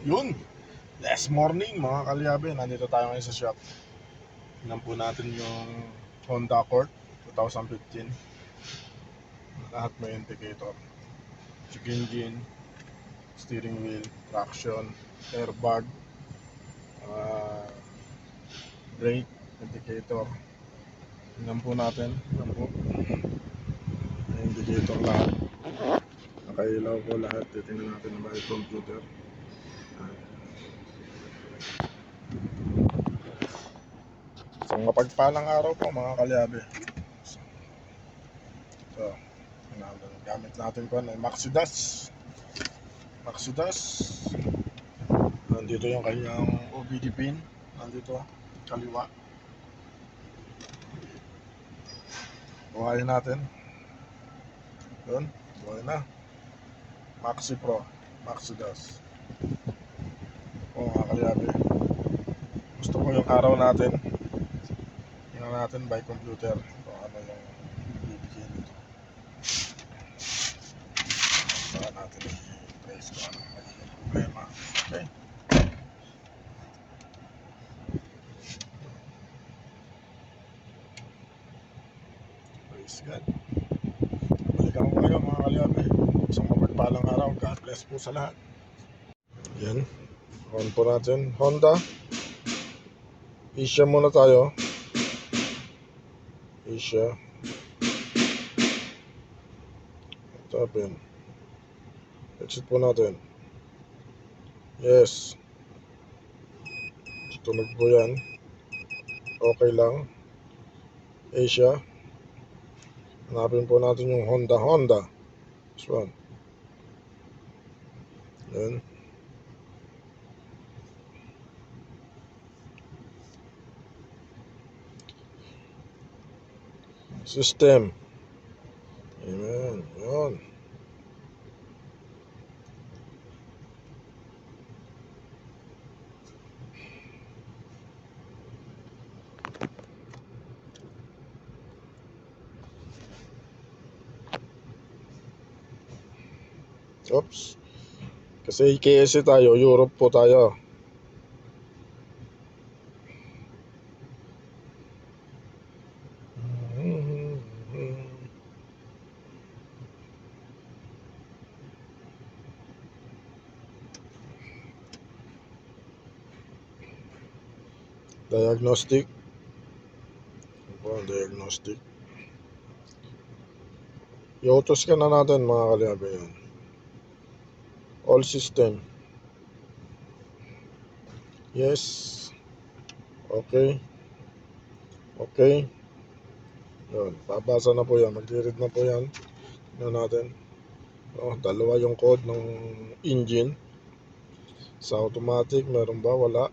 Yun, last morning mga kalyabe, nandito tayo ngayon sa shop. Tingnan po natin yung Honda Accord 2015. Lahat may indicator. Check engine, steering wheel, traction, airbag, uh, brake, indicator. Tingnan po natin. Tingnan po. May indicator lahat. Nakailaw po lahat. Titingnan natin ng by computer. Isang mapagpalang araw po mga kalyabe. So, gamit natin po ay Maxidas. Nandito yung kanyang OBD pin. Nandito, kaliwa. Buhayin natin. Yun, buhay na. Maxi Pro, Maxidas. O mga kalyabe. Gusto ko yung araw natin. Tingnan natin by computer. Kung ano yung bibigyan nito. Saka natin i-trace kung ano magiging problema. Okay. Praise God. Balikan ko kayo mga kalyabe. Isang mapagpalang araw. God bless po sa lahat. Yan. On po natin. Honda. Asia muna tayo. Asia. Tapin. Exit po natin. Yes. Tunog po yan. Okay lang. Asia. Hanapin po natin yung Honda. This one. Yan. System. Amen. Yan. Oops. Kasi KSC tayo, Europe po tayo. Diagnostic. Diagnostic. I-autos ka na natin mga kalyabe yan. All system. Yes. Okay. Okay. Yun. Babasa na po yan. Mag-read na po yan. Tignan natin. Dalawa yung code ng engine. Sa automatic, meron ba? Wala.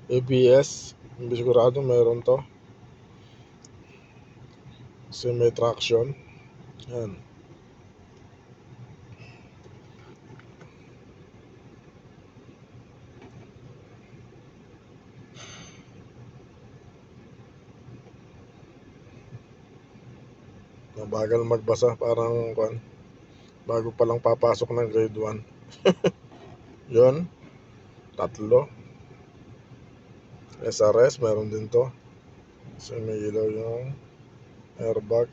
ABS. Hindi sigurado meron to. Kasi may traction. Yan. Mabagal magbasa. Parang bago pa lang papasok ng grade 1. Yun. 3. SRS. Meron din to. Kasi may ilaw yung airbag.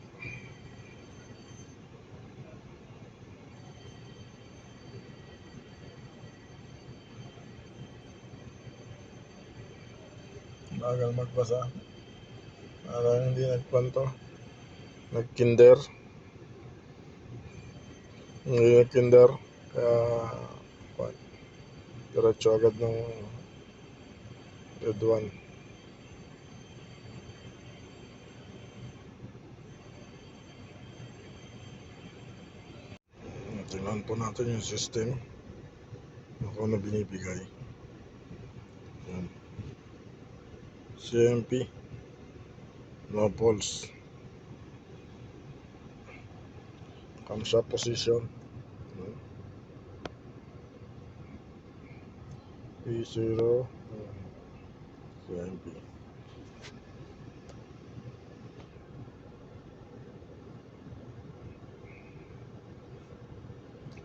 Bagal magbasa. Parang hindi nagpanto. Nagkinder. Hindi nagkinder. Kaya diretso agad ng grade 1. Tingnan po natin yung system. Ako na binibigay. Yan. CMP. No pulse. Camshaft position. P0. CMP.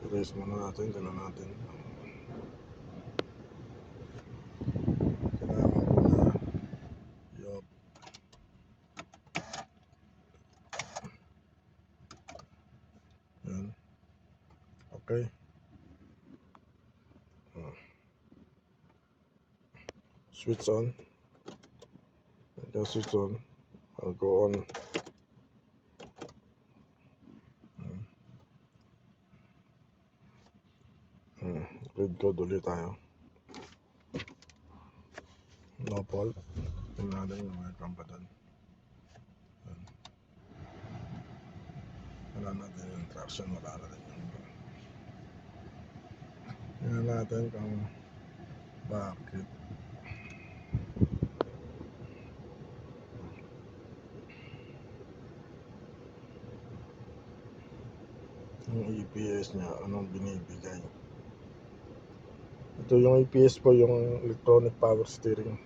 Erase muna natin. Tingnan natin. switch on. Just switch on. I'll go on. Read code ulit tayo. No fault. Tingnan natin yung webcam pa doon. Wala natin yung traction. Wala natin yung... Tingnan natin kung bakit. Yung EPS niya, anong binibigay. Ito yung EPS po, yung electronic power steering.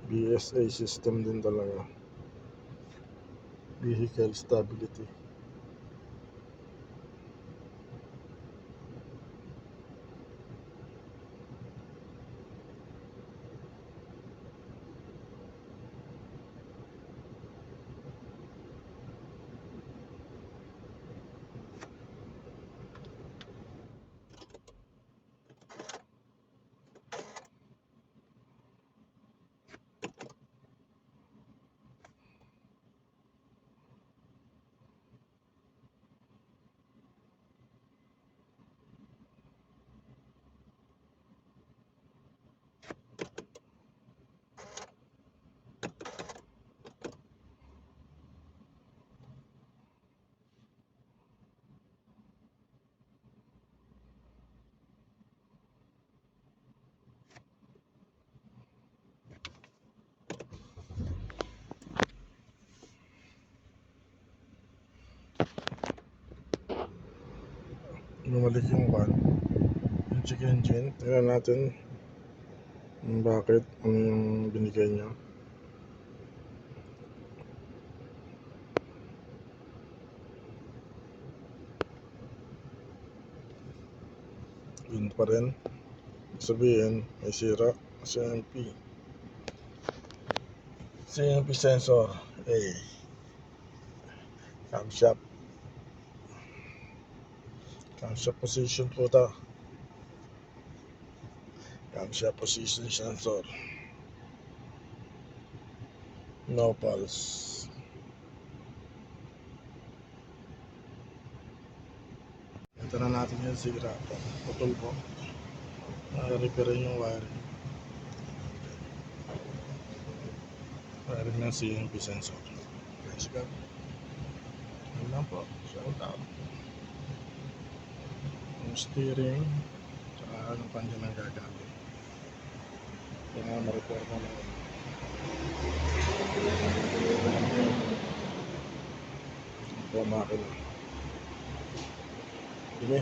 BSA system din talaga. Vehicle stability. Bumalik yung check engine. Tingnan natin bakit, ano yung binigay niya. Yun pa rin. Sabihin, may sira. CMP sensor. Camshaft position po ito. Camshaft position sensor. No pulse. Ito na natin yung sira po. Putol po. Repair yung wiring. Wiring ng CMP sensor. Let's go. Yun lang po. Shout out. Yung steering. Tsaka anong pa dyan ang gagamit. Ito nga ma-repair mo na yun. Ito ang makina. Sige.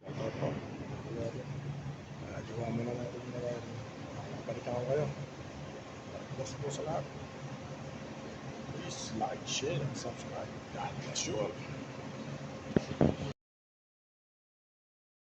Shout out po. Gawa mo na natin yung wiring. Balikan ko kayo. Bless po sa lahat. Please like, share, and subscribe. God bless you all.